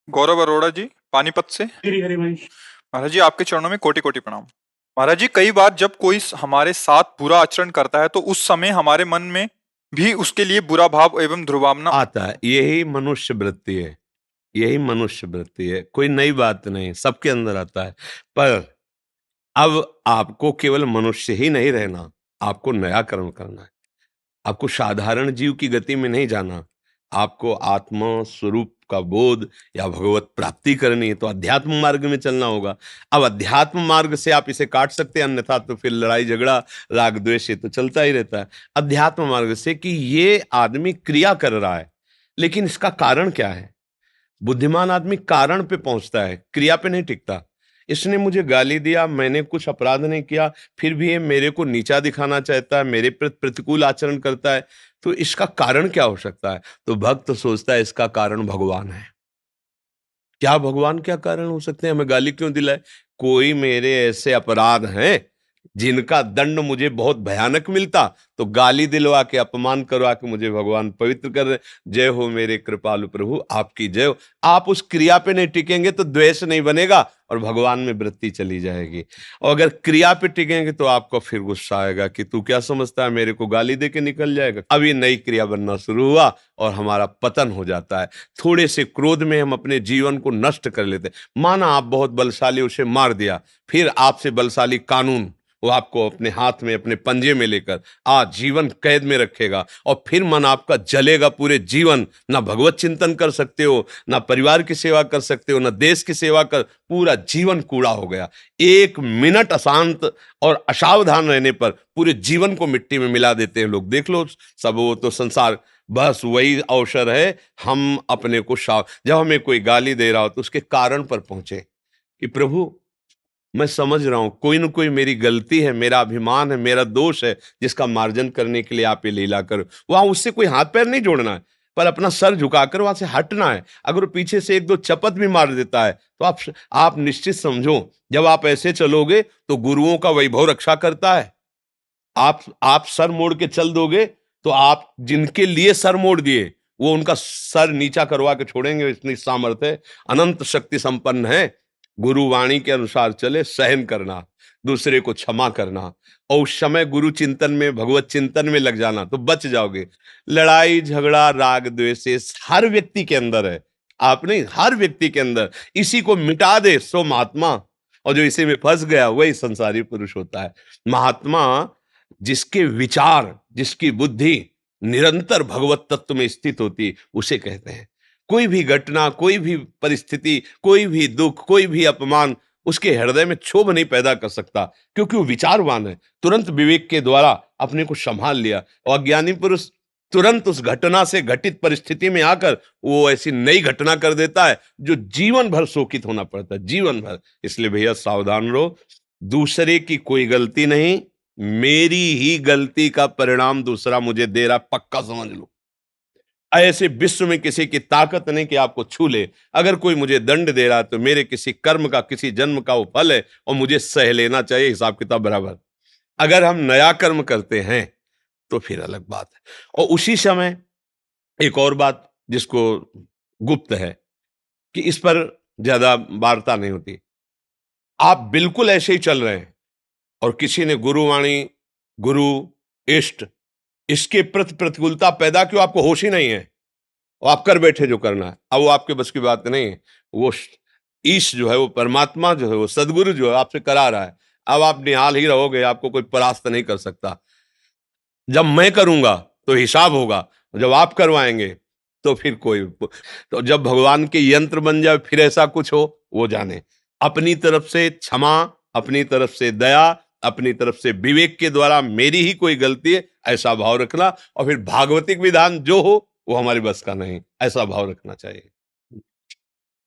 गौरव अरोड़ा जी, पानीपत से। हरी हरी भाई। महाराज जी, आपके चरणों में कोटि कोटि प्रणाम। महाराज जी, कई बार जब कोई हमारे साथ बुरा आचरण करता है तो उस समय हमारे मन में भी उसके लिए बुरा भाव एवं ध्रुवामना आता है। यही मनुष्य वृत्ति है, यही मनुष्य वृत्ति है, कोई नई बात नहीं, सबके अंदर आता है। पर अब आपको केवल मनुष्य ही नहीं रहना, आपको नया कर्म करना है। आपको साधारण जीव की गति में नहीं जाना, आपको आत्मा स्वरूप का बोध या भगवत प्राप्ति करनी है, तो अध्यात्म मार्ग में चलना होगा। अब अध्यात्म मार्ग से आप इसे काट सकते हैं, अन्यथा तो फिर लड़ाई झगड़ा राग द्वेष ये तो चलता ही रहता है। अध्यात्म मार्ग से कि ये आदमी क्रिया कर रहा है, लेकिन इसका कारण क्या है। बुद्धिमान आदमी कारण पे पहुंचता है, क्रिया पे नहीं टिकता। इसने मुझे गाली दिया, मैंने कुछ अपराध नहीं किया, फिर भी ये मेरे को नीचा दिखाना चाहता है, मेरे प्रति प्रतिकूल आचरण करता है, तो इसका कारण क्या हो सकता है। तो भक्त सोचता है इसका कारण भगवान है। क्या भगवान क्या कारण हो सकते हैं, हमें गाली क्यों दिलाए। कोई मेरे ऐसे अपराध हैं जिनका दंड मुझे बहुत भयानक मिलता, तो गाली दिलवा के अपमान करवा के मुझे भगवान पवित्र कर रहे। जय हो मेरे कृपालु प्रभु, आपकी जय हो। आप उस क्रिया पे नहीं टिकेंगे तो द्वेष नहीं बनेगा और भगवान में वृत्ति चली जाएगी। और अगर क्रिया पे टिकेंगे तो आपको फिर गुस्सा आएगा कि तू क्या समझता है, मेरे को गाली दे के निकल जाएगा। अब ये नई क्रिया बनना शुरू हुआ और हमारा पतन हो जाता है। थोड़े से क्रोध में हम अपने जीवन को नष्ट कर लेते। माना आप बहुत बलशाली, उसे मार दिया, फिर आपसे बलशाली कानून वो आपको अपने हाथ में, अपने पंजे में लेकर आजीवन कैद में रखेगा, और फिर मन आपका जलेगा पूरे जीवन। ना भगवत चिंतन कर सकते हो, ना परिवार की सेवा कर सकते हो, ना देश की सेवा कर, पूरा जीवन कूड़ा हो गया। एक मिनट अशांत और असावधान रहने पर पूरे जीवन को मिट्टी में मिला देते हैं लोग। देख लो सब, वो तो संसार बस वही अवसर है। हम अपने को जब हमें कोई गाली दे रहा हो तो उसके कारण पर पहुंचे कि प्रभु मैं समझ रहा हूं कोई ना कोई मेरी गलती है, मेरा अभिमान है, मेरा दोष है, जिसका मार्जन करने के लिए आप ये लीला करो। वहां उससे कोई हाथ पैर नहीं जोड़ना है, पर अपना सर झुकाकर वहां से हटना है। अगर वो पीछे से एक दो चपत भी मार देता है तो आप निश्चित समझो, जब आप ऐसे चलोगे तो गुरुओं का वैभव रक्षा करता है। आप सर मोड़ के चल दोगे तो आप जिनके लिए सर मोड़ दिए वो उनका सर नीचा करवा के छोड़ेंगे। इतनी सामर्थ्य, अनंत शक्ति संपन्न है। गुरु वाणी के अनुसार चले, सहन करना, दूसरे को क्षमा करना, और उस समय गुरु चिंतन में, भगवत चिंतन में लग जाना, तो बच जाओगे। लड़ाई झगड़ा राग द्वेष हर व्यक्ति के अंदर है, आप नहीं, हर व्यक्ति के अंदर। इसी को मिटा दे सो महात्मा, और जो इसी में फंस गया वही संसारी पुरुष होता है। महात्मा जिसके विचार, जिसकी बुद्धि निरंतर भगवत तत्व में स्थित होती, उसे कहते हैं। कोई भी घटना, कोई भी परिस्थिति, कोई भी दुख, कोई भी अपमान उसके हृदय में क्षोभ नहीं पैदा कर सकता, क्योंकि वो विचारवान है। तुरंत विवेक के द्वारा अपने को संभाल लिया। और अज्ञानी पुरुष तुरंत उस घटना से, घटित परिस्थिति में आकर वो ऐसी नई घटना कर देता है जो जीवन भर शोकित होना पड़ता है, जीवन भर। इसलिए भैया सावधान रहो, दूसरे की कोई गलती नहीं, मेरी ही गलती का परिणाम दूसरा मुझे दे रहा, पक्का समझ लो। ऐसे विश्व में किसी की ताकत नहीं कि आपको छू ले। अगर कोई मुझे दंड दे रहा है तो मेरे किसी कर्म का, किसी जन्म का वो फल है, और मुझे सह लेना चाहिए, हिसाब किताब बराबर। अगर हम नया कर्म करते हैं तो फिर अलग बात है। और उसी समय एक और बात जिसको गुप्त है कि इस पर ज्यादा वार्ता नहीं होती। आप बिल्कुल ऐसे ही चल रहे हैं और किसी ने गुरुवाणी, गुरु, इष्ट, इसके प्रति प्रतिकूलता पैदा क्यों, आपको होश ही नहीं है, और आप कर बैठे जो करना है। अब वो आपके बस की बात नहीं है। वो ईश जो है, वो परमात्मा जो है, वो सदगुरु जो है आपसे करा रहा है। अब आप निहाल ही रहोगे, आपको कोई परास्त नहीं कर सकता। जब मैं करूंगा तो हिसाब होगा, जब आप करवाएंगे तो फिर कोई, तो जब भगवान के यंत्र बन जाए फिर ऐसा कुछ हो, वो जाने। अपनी तरफ से क्षमा, अपनी तरफ से दया, अपनी तरफ से विवेक के द्वारा मेरी ही कोई गलती है ऐसा भाव रखना, और फिर भागवतिक विधान जो हो वो हमारे बस का नहीं, ऐसा भाव रखना चाहिए।